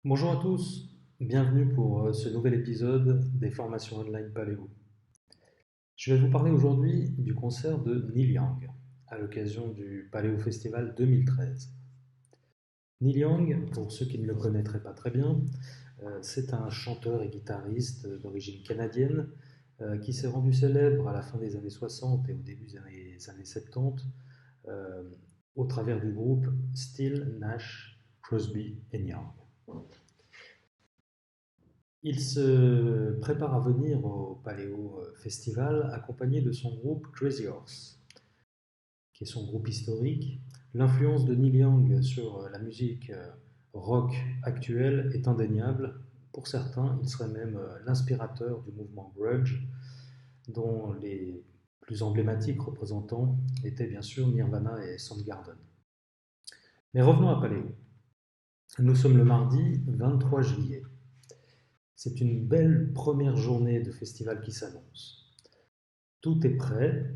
Bonjour à tous, bienvenue pour ce nouvel épisode des formations online Paléo. Je vais vous parler aujourd'hui du concert de Neil Young à l'occasion du Paléo Festival 2013. Neil Young, pour ceux qui ne le connaîtraient pas très bien, c'est un chanteur et guitariste d'origine canadienne qui s'est rendu célèbre à la fin des années 60 et au début des années 70 euh, au travers du groupe Still Nash Crosby Young. Il se prépare à venir au Paléo Festival accompagné de son groupe Crazy Horse, qui est son groupe historique. L'influence de Neil Young sur la musique rock actuelle est indéniable. Pour certains, il serait même l'inspirateur du mouvement grunge, dont les plus emblématiques représentants étaient bien sûr Nirvana et Soundgarden. Mais revenons à Paléo. Nous sommes le mardi 23 juillet. C'est une belle première journée de festival qui s'annonce. Tout est prêt,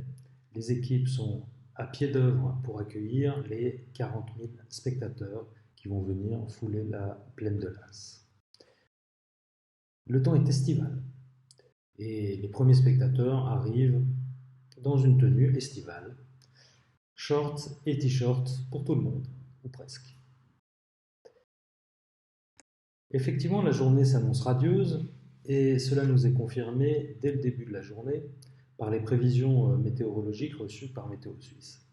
les équipes sont à pied d'œuvre pour accueillir les 40 000 spectateurs qui vont venir fouler la plaine de Las. Le temps est estival et les premiers spectateurs arrivent dans une tenue estivale, shorts et t-shirts pour tout le monde, ou presque. Effectivement, la journée s'annonce radieuse et cela nous est confirmé dès le début de la journée par les prévisions météorologiques reçues par Météo Suisse.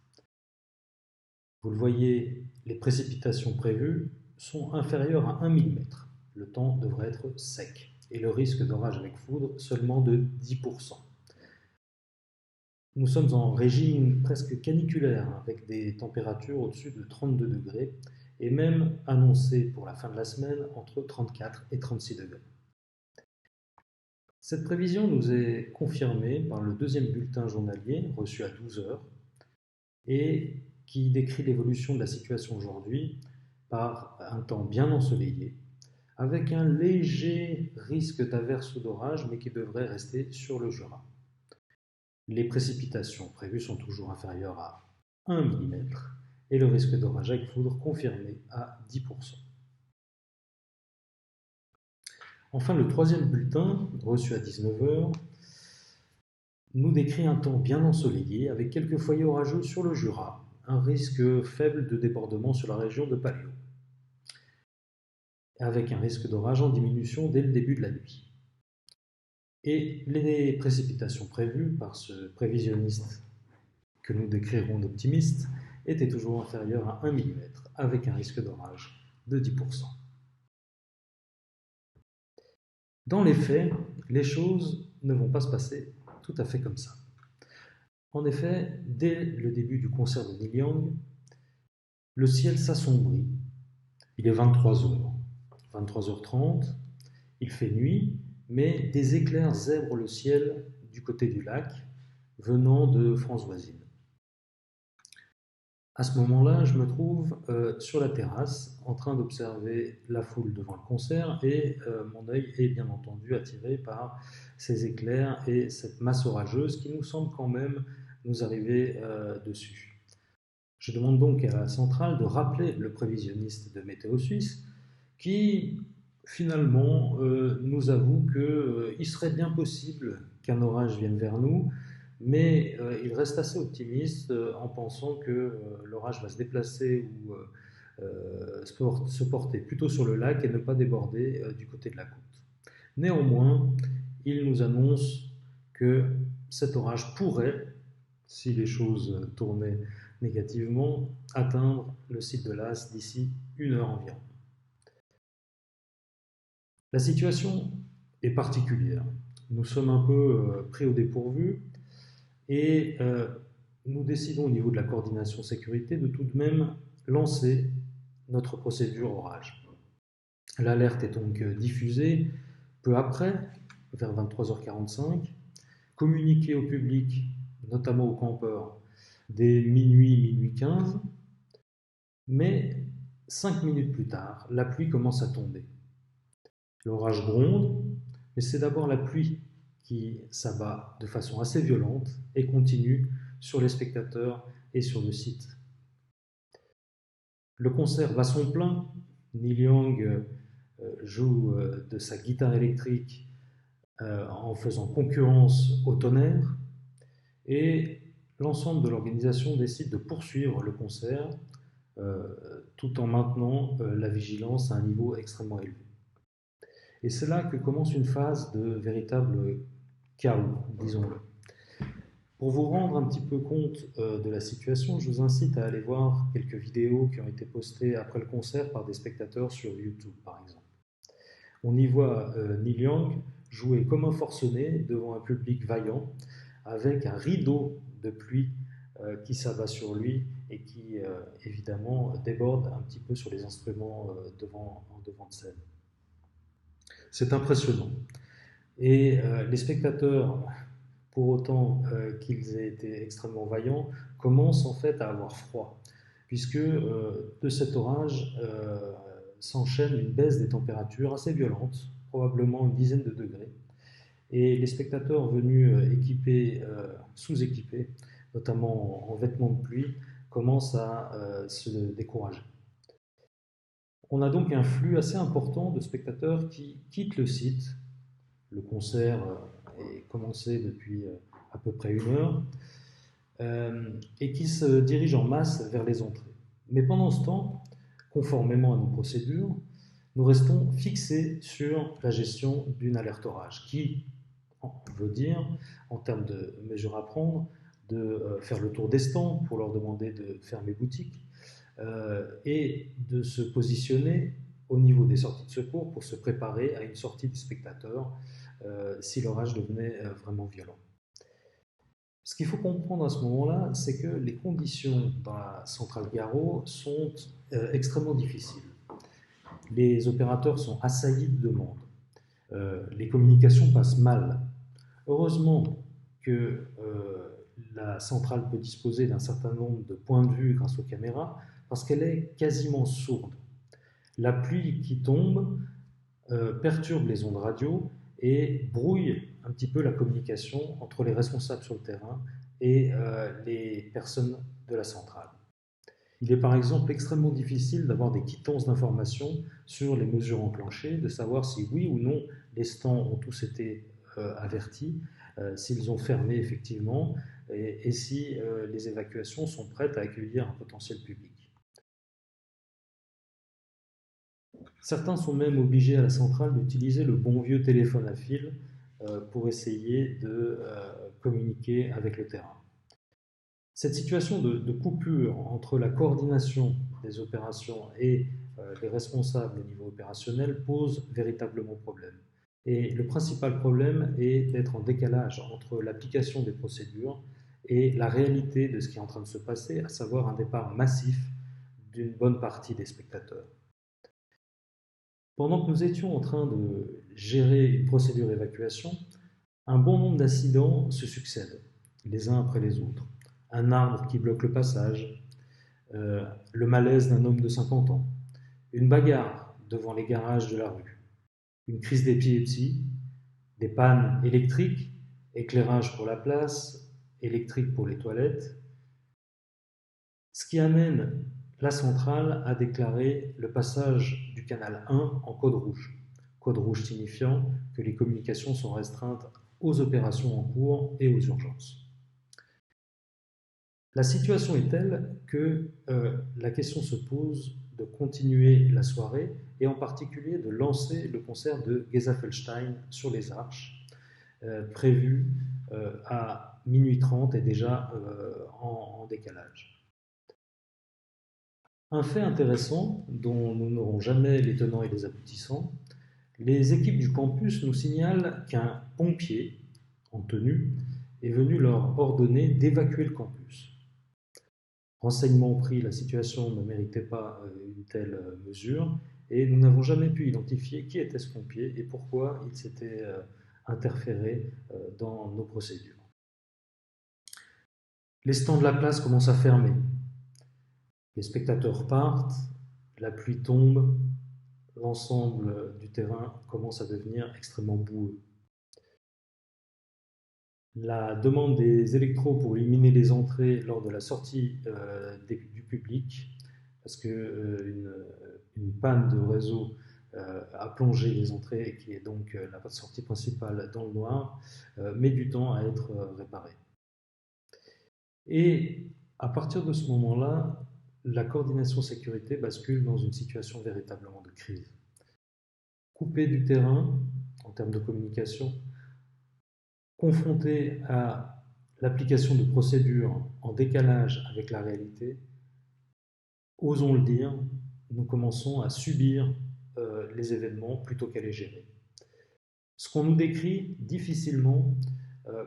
Vous le voyez, les précipitations prévues sont inférieures à 1 mm. Le temps devrait être sec et le risque d'orage avec foudre seulement de 10%. Nous sommes en régime presque caniculaire avec des températures au-dessus de 32 degrés et même annoncées pour la fin de la semaine entre 34 et 36 degrés. Cette prévision nous est confirmée par le deuxième bulletin journalier reçu à 12 heures et qui décrit l'évolution de la situation aujourd'hui par un temps bien ensoleillé, avec un léger risque d'averse ou d'orage, mais qui devrait rester sur le Jura. Les précipitations prévues sont toujours inférieures à 1 mm et le risque d'orage avec foudre confirmé à 10%. Enfin, le troisième bulletin, reçu à 19 heures, nous décrit un temps bien ensoleillé avec quelques foyers orageux sur le Jura, un risque faible de débordement sur la région de Paléo, avec un risque d'orage en diminution dès le début de la nuit. Et les précipitations prévues par ce prévisionniste que nous décrirons d'optimiste étaient toujours inférieures à 1 mm, avec un risque d'orage de 10%. Dans les faits, les choses ne vont pas se passer tout à fait comme ça. En effet, dès le début du concert de Neil Young, le ciel s'assombrit. Il est 23h, 23h30, il fait nuit, mais des éclairs zèbrent le ciel du côté du lac, venant de France voisine. À ce moment-là, je me trouve sur la terrasse en train d'observer la foule devant le concert et mon œil est bien entendu attiré par ces éclairs et cette masse orageuse qui nous semble quand même nous arriver dessus. Je demande donc à la centrale de rappeler le prévisionniste de Météo Suisse qui finalement nous avoue qu'il serait bien possible qu'un orage vienne vers nous, mais il reste assez optimiste en pensant que l'orage va se déplacer ou se porter plutôt sur le lac et ne pas déborder du côté de la côte. Néanmoins, il nous annonce que cet orage pourrait, si les choses tournaient négativement, atteindre le site de Las d'ici 1 heure environ. La situation est particulière. Nous sommes un peu pris au dépourvu et nous décidons au niveau de la coordination sécurité de tout de même lancer notre procédure orage. L'alerte est donc diffusée peu après, vers 23h45, communiquée au public, notamment aux campeurs, dès minuit 15, mais 5 minutes plus tard, la pluie commence à tomber. L'orage gronde, mais c'est d'abord la pluie qui s'abat de façon assez violente et continue sur les spectateurs et sur le site. Le concert va son plein. Neil Young joue de sa guitare électrique en faisant concurrence au tonnerre, et l'ensemble de l'organisation décide de poursuivre le concert tout en maintenant la vigilance à un niveau extrêmement élevé. Et c'est là que commence une phase de véritable chaos, disons-le. Pour vous rendre un petit peu compte de la situation, je vous incite à aller voir quelques vidéos qui ont été postées après le concert par des spectateurs sur YouTube, par exemple. On y voit Neil Young jouer comme un forcené devant un public vaillant, avec un rideau de pluie qui s'abat sur lui et qui, évidemment, déborde un petit peu sur les instruments devant de scène. C'est impressionnant. Et les spectateurs, pour autant qu'ils aient été extrêmement vaillants, commencent en fait à avoir froid, puisque de cet orage s'enchaîne une baisse des températures assez violente, probablement une dizaine de degrés, et les spectateurs venus sous-équipés, notamment en vêtements de pluie, commencent à se décourager. On a donc un flux assez important de spectateurs qui quittent le site. Le concert est commencé depuis à peu près 1 heure et qui se dirigent en masse vers les entrées. Mais pendant ce temps, conformément à nos procédures, nous restons fixés sur la gestion d'une alerte orage qui veut dire, en termes de mesures à prendre, de faire le tour des stands pour leur demander de fermer boutique et de se positionner au niveau des sorties de secours pour se préparer à une sortie des spectateurs si l'orage devenait vraiment violent. Ce qu'il faut comprendre à ce moment-là, c'est que les conditions dans la centrale Garo sont extrêmement difficiles. Les opérateurs sont assaillis de demandes. Les communications passent mal. Heureusement que la centrale peut disposer d'un certain nombre de points de vue grâce aux caméras, parce qu'elle est quasiment sourde. La pluie qui tombe perturbe les ondes radio et brouille un petit peu la communication entre les responsables sur le terrain et les personnes de la centrale. Il est par exemple extrêmement difficile d'avoir des quittances d'informations sur les mesures enclenchées, de savoir si oui ou non les stands ont tous été avertis, s'ils ont fermé effectivement et si les évacuations sont prêtes à accueillir un potentiel public. Certains sont même obligés à la centrale d'utiliser le bon vieux téléphone à fil pour essayer de communiquer avec le terrain. Cette situation de coupure entre la coordination des opérations et les responsables au niveau opérationnel pose véritablement problème. Et le principal problème est d'être en décalage entre l'application des procédures et la réalité de ce qui est en train de se passer, à savoir un départ massif d'une bonne partie des spectateurs. Pendant que nous étions en train de gérer une procédure d'évacuation, un bon nombre d'incidents se succèdent, les uns après les autres. Un arbre qui bloque le passage, le malaise d'un homme de 50 ans, une bagarre devant les garages de la rue, une crise d'épilepsie, des pannes électriques, éclairage pour la place, électrique pour les toilettes, ce qui amène la centrale a déclaré le passage du canal 1 en code rouge. Code rouge signifiant que les communications sont restreintes aux opérations en cours et aux urgences. La situation est telle que la question se pose de continuer la soirée et en particulier de lancer le concert de Gesaffelstein sur les Arches, prévu à minuit 30 et déjà en décalage. Un fait intéressant, dont nous n'aurons jamais les tenants et les aboutissants, les équipes du campus nous signalent qu'un pompier, en tenue, est venu leur ordonner d'évacuer le campus. Renseignements pris, la situation ne méritait pas une telle mesure, et nous n'avons jamais pu identifier qui était ce pompier et pourquoi il s'était interféré dans nos procédures. Les stands de la place commencent à fermer. Les spectateurs partent, la pluie tombe, l'ensemble du terrain commence à devenir extrêmement boueux. La demande des électros pour éliminer les entrées lors de la sortie du public, parce qu'une panne de réseau à plonger les entrées et qui est donc la sortie principale dans le noir, met du temps à être réparée. Et à partir de ce moment-là, la coordination sécurité bascule dans une situation véritablement de crise. Coupé du terrain en termes de communication, confronté à l'application de procédures en décalage avec la réalité, osons le dire, nous commençons à subir les événements plutôt qu'à les gérer. Ce qu'on nous décrit difficilement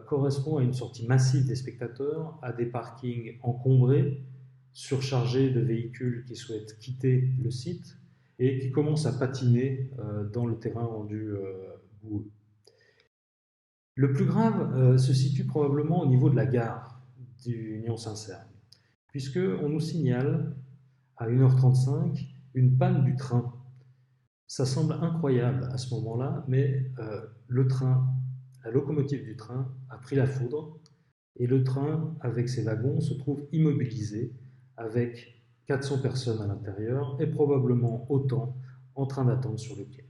correspond à une sortie massive des spectateurs, à des parkings encombrés, surchargés de véhicules qui souhaitent quitter le site et qui commencent à patiner dans le terrain rendu boueux. Le plus grave se situe probablement au niveau de la gare d'Union Saint-Cergue, puisqu'on nous signale à 1h35 une panne du train. Ça semble incroyable à ce moment-là, mais le train, la locomotive du train a pris la foudre et le train, avec ses wagons, se trouve immobilisé avec 400 personnes à l'intérieur et probablement autant en train d'attendre sur le quai.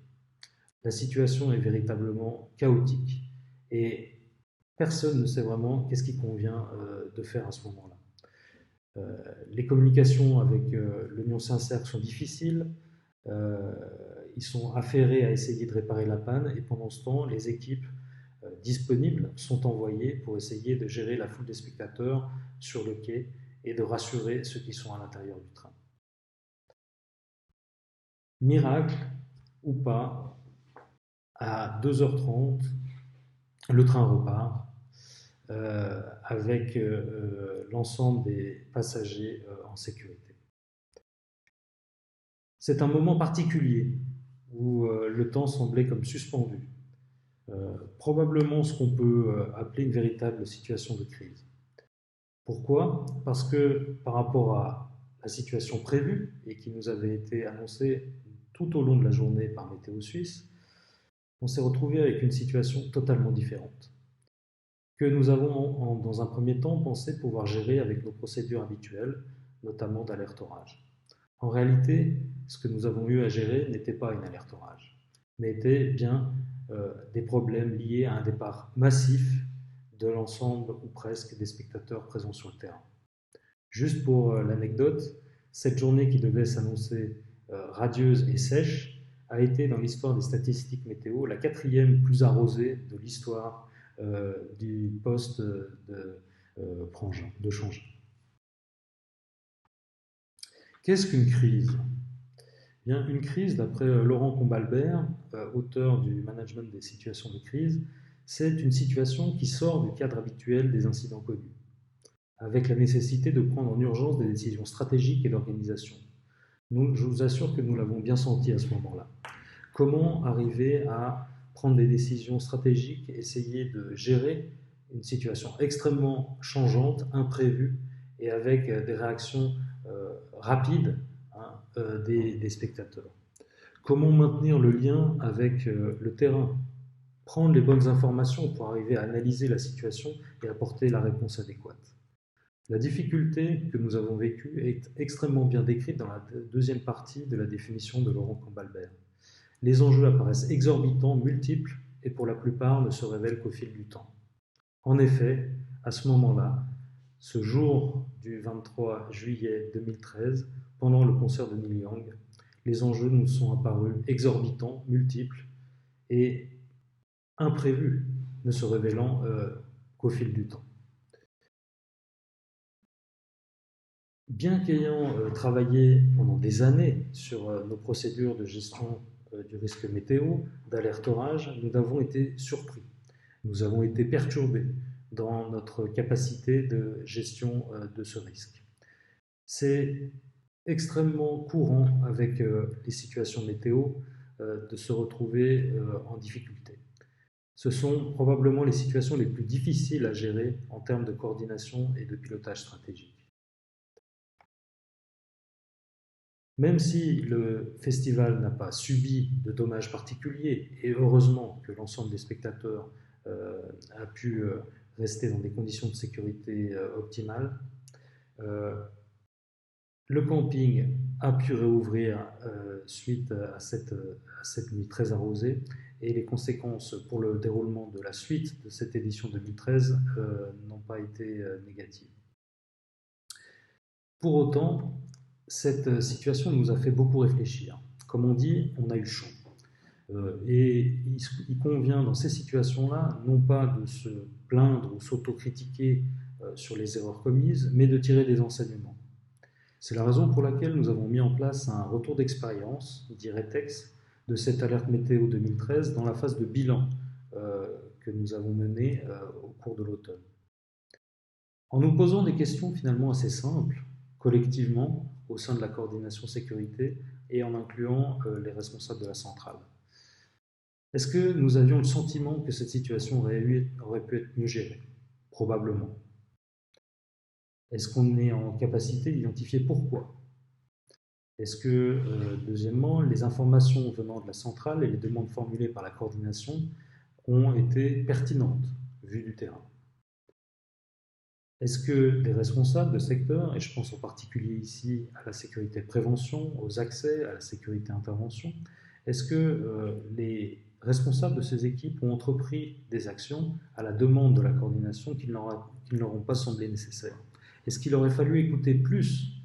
La situation est véritablement chaotique et personne ne sait vraiment qu'est-ce qu'il convient de faire à ce moment-là. Les communications avec l'Union Saint-Cergue sont difficiles. Ils sont affairés à essayer de réparer la panne et pendant ce temps, les équipes disponibles sont envoyées pour essayer de gérer la foule des spectateurs sur le quai et de rassurer ceux qui sont à l'intérieur du train. Miracle ou pas, à 2h30, le train repart avec l'ensemble des passagers en sécurité. C'est un moment particulier où le temps semblait comme suspendu. Probablement ce qu'on peut appeler une véritable situation de crise. Pourquoi ? Parce que par rapport à la situation prévue et qui nous avait été annoncée tout au long de la journée par Météo Suisse, on s'est retrouvé avec une situation totalement différente, que nous avons dans un premier temps pensé pouvoir gérer avec nos procédures habituelles, notamment d'alerte orage. En réalité, ce que nous avons eu à gérer n'était pas une alerte orage, mais était bien des problèmes liés à un départ massif de l'ensemble ou presque des spectateurs présents sur le terrain. Juste pour l'anecdote, cette journée qui devait s'annoncer radieuse et sèche a été dans l'histoire des statistiques météo la 4e plus arrosée de l'histoire du poste de Changé. Qu'est-ce qu'une crise ? Bien, une crise, d'après Laurent Combalbert, auteur du Management des situations de crise, c'est une situation qui sort du cadre habituel des incidents connus, avec la nécessité de prendre en urgence des décisions stratégiques et d'organisation. Je vous assure que nous l'avons bien senti à ce moment-là. Comment arriver à prendre des décisions stratégiques, essayer de gérer une situation extrêmement changeante, imprévue, et avec des réactions rapides des spectateurs. Comment maintenir le lien avec le terrain, prendre les bonnes informations pour arriver à analyser la situation et apporter la réponse adéquate. La difficulté que nous avons vécue est extrêmement bien décrite dans la deuxième partie de la définition de Laurent Combalbert. Les enjeux apparaissent exorbitants, multiples et pour la plupart ne se révèlent qu'au fil du temps. En effet, à ce moment-là, ce jour du 23 juillet 2013, pendant le concert de Neil Young, les enjeux nous sont apparus exorbitants, multiples et imprévus, ne se révélant qu'au fil du temps. Bien qu'ayant travaillé pendant des années sur nos procédures de gestion du risque météo, d'alerte orage, nous avons été surpris. Nous avons été perturbés dans notre capacité de gestion de ce risque. C'est extrêmement courant avec les situations météo de se retrouver en difficulté. Ce sont probablement les situations les plus difficiles à gérer en termes de coordination et de pilotage stratégique. Même si le festival n'a pas subi de dommages particuliers, et heureusement que l'ensemble des spectateurs a pu rester dans des conditions de sécurité optimales, Le camping a pu réouvrir suite à cette nuit très arrosée et les conséquences pour le déroulement de la suite de cette édition 2013 n'ont pas été négatives. Pour autant, cette situation nous a fait beaucoup réfléchir. Comme on dit, on a eu chaud. Et il convient dans ces situations-là, non pas de se plaindre ou s'autocritiquer sur les erreurs commises, mais de tirer des enseignements. C'est la raison pour laquelle nous avons mis en place un retour d'expérience, dit RETEX, de cette alerte météo 2013 dans la phase de bilan que nous avons menée au cours de l'automne. En nous posant des questions finalement assez simples, collectivement, au sein de la coordination sécurité et en incluant les responsables de la centrale. Est-ce que nous avions le sentiment que cette situation aurait pu être mieux gérée? Probablement. Est-ce qu'on est en capacité d'identifier pourquoi? Est-ce que, deuxièmement, les informations venant de la centrale et les demandes formulées par la coordination ont été pertinentes, vues du terrain? Est-ce que des responsables de secteur, et je pense en particulier ici à la sécurité de prévention, aux accès, à la sécurité intervention, est-ce que les responsables de ces équipes ont entrepris des actions à la demande de la coordination qui ne leur ont pas semblé nécessaires? Est-ce qu'il aurait fallu écouter plus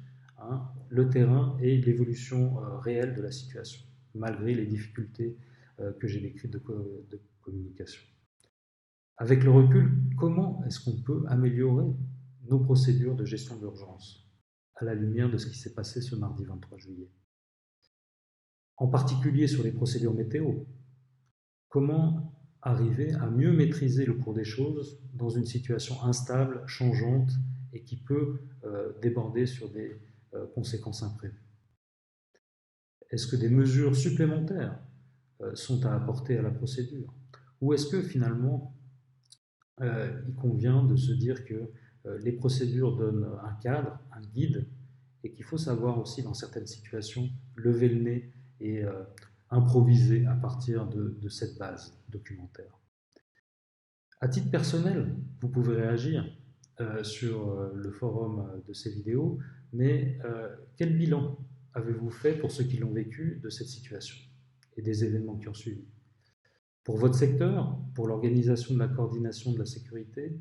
le terrain et l'évolution réelle de la situation, malgré les difficultés que j'ai décrites de communication? Avec le recul, comment est-ce qu'on peut améliorer nos procédures de gestion d'urgence à la lumière de ce qui s'est passé ce mardi 23 juillet? En particulier sur les procédures météo. Comment arriver à mieux maîtriser le cours des choses dans une situation instable, changeante et qui peut déborder sur des conséquences imprévues? Est-ce que des mesures supplémentaires sont à apporter à la procédure? Ou est-ce que finalement il convient de se dire que les procédures donnent un cadre, un guide, et qu'il faut savoir aussi dans certaines situations lever le nez et improviser à partir de cette base documentaire. À titre personnel, vous pouvez réagir sur le forum de ces vidéos, mais quel bilan avez-vous fait pour ceux qui l'ont vécu de cette situation et des événements qui ont suivi? Pour votre secteur, pour l'organisation de la coordination de la sécurité,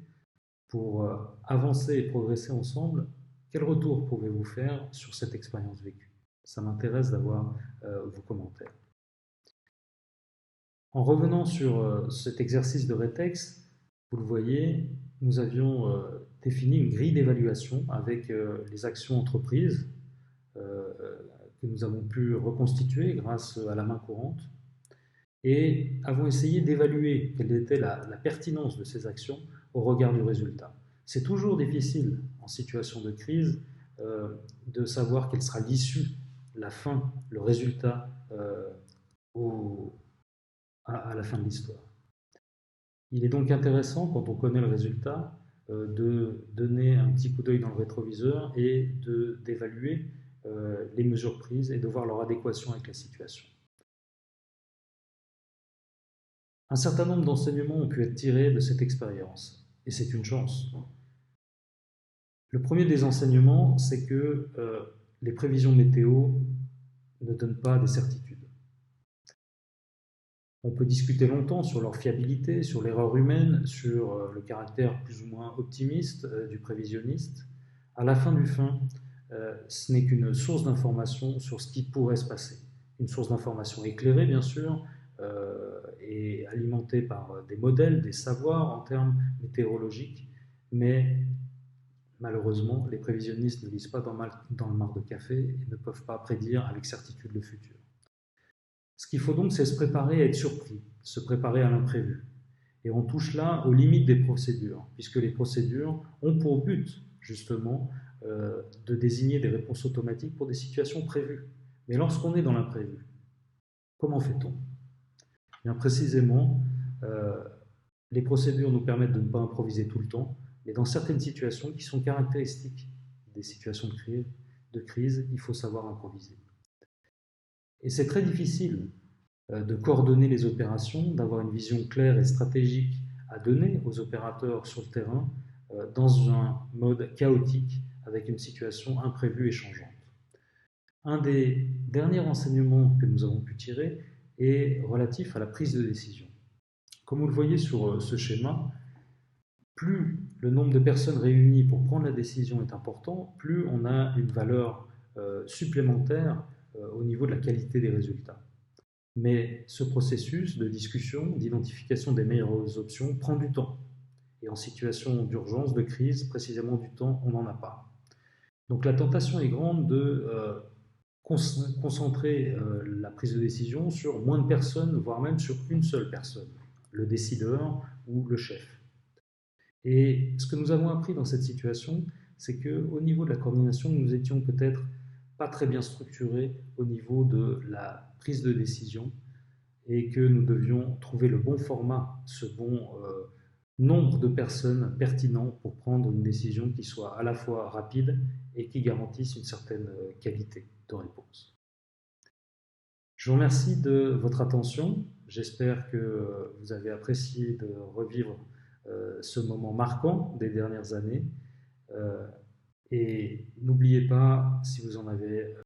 pour avancer et progresser ensemble, quel retour pouvez-vous faire sur cette expérience vécue? Ça m'intéresse d'avoir vos commentaires. En revenant sur cet exercice de RETEX, vous le voyez, nous avions défini une grille d'évaluation avec les actions entreprises que nous avons pu reconstituer grâce à la main courante et avons essayé d'évaluer quelle était la pertinence de ces actions au regard du résultat. C'est toujours difficile en situation de crise de savoir quelle sera l'issue, la fin, le résultat à la fin de l'histoire. Il est donc intéressant, quand on connaît le résultat, de donner un petit coup d'œil dans le rétroviseur et d'évaluer les mesures prises et de voir leur adéquation avec la situation. Un certain nombre d'enseignements ont pu être tirés de cette expérience, et c'est une chance. Le premier des enseignements, c'est que les prévisions météo ne donnent pas des certitudes. On peut discuter longtemps sur leur fiabilité, sur l'erreur humaine, sur le caractère plus ou moins optimiste du prévisionniste. À la fin du fin, ce n'est qu'une source d'information sur ce qui pourrait se passer. Une source d'information éclairée, bien sûr, et alimentée par des modèles, des savoirs en termes météorologiques, mais malheureusement, les prévisionnistes ne lisent pas dans le marc de café et ne peuvent pas prédire avec certitude le futur. Ce qu'il faut donc, c'est se préparer à être surpris, se préparer à l'imprévu. Et on touche là aux limites des procédures, puisque les procédures ont pour but, justement, de désigner des réponses automatiques pour des situations prévues. Mais lorsqu'on est dans l'imprévu, comment fait-on? Bien précisément, les procédures nous permettent de ne pas improviser tout le temps, mais dans certaines situations qui sont caractéristiques des situations de crise, il faut savoir improviser. Et c'est très difficile de coordonner les opérations, d'avoir une vision claire et stratégique à donner aux opérateurs sur le terrain dans un mode chaotique avec une situation imprévue et changeante. Un des derniers renseignements que nous avons pu tirer est relatif à la prise de décision. Comme vous le voyez sur ce schéma, plus le nombre de personnes réunies pour prendre la décision est important, plus on a une valeur supplémentaire au niveau de la qualité des résultats. Mais ce processus de discussion, d'identification des meilleures options prend du temps. Et en situation d'urgence, de crise, précisément du temps, on n'en a pas. Donc la tentation est grande de concentrer la prise de décision sur moins de personnes, voire même sur une seule personne, le décideur ou le chef. Et ce que nous avons appris dans cette situation, c'est qu'au niveau de la coordination, nous étions peut-être pas très bien structurés au niveau de la prise de décision et que nous devions trouver le bon format, ce bon nombre de personnes pertinent pour prendre une décision qui soit à la fois rapide et qui garantisse une certaine qualité de réponse. Je vous remercie de votre attention. J'espère que vous avez apprécié de revivre ce moment marquant des dernières années. Et n'oubliez pas, si vous en avez